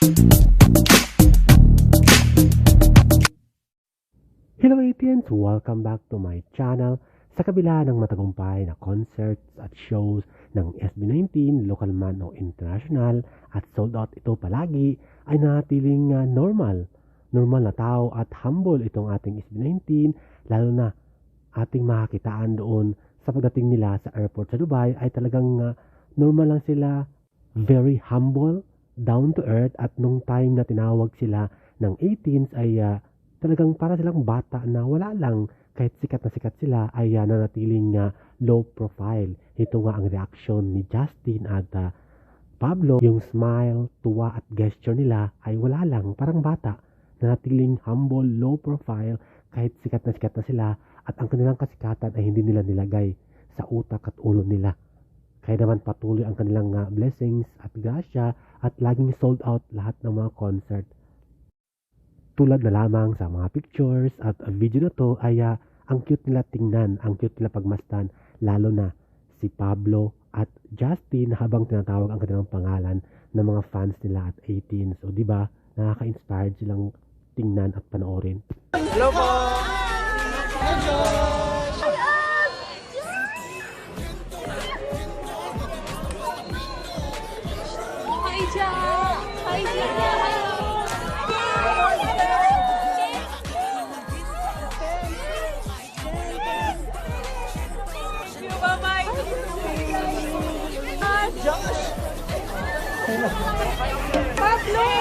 Hello 18s! Welcome back to my channel. Sa kabila ng matagumpay na concerts at shows ng SB19, local man o international, at sold out ito palagi, ay nanatiling normal na tao at humble itong ating SB19, lalo na ating makakitaan doon sa pagdating nila sa airport sa Dubai ay talagang normal lang sila, very humble, down to earth, at nung time na tinawag sila ng 18s ay talagang para silang bata na wala lang, kahit sikat na sikat sila ay nanatiling low profile. Ito nga ang reaction ni Justin at Pablo. Yung smile, tuwa at gesture nila ay wala lang, parang bata. Nanatiling humble, low profile, kahit sikat na sila, at ang kanilang kasikatan ay hindi nila nilagay sa utak at ulo nila. Kaya naman patuloy ang kanilang blessings at grasya at laging sold out lahat ng mga concert. Tulad na lamang sa mga pictures at video na to ay ang cute nila tingnan, ang cute nila pagmasdan, lalo na si Pablo at Justin habang tinatawag ang kanilang pangalan ng mga fans nila at 18. So, di ba, nakaka-inspired silang tingnan at panoorin. Hello po! Hello! Hi, Ja! Hi, Ja! Pablo!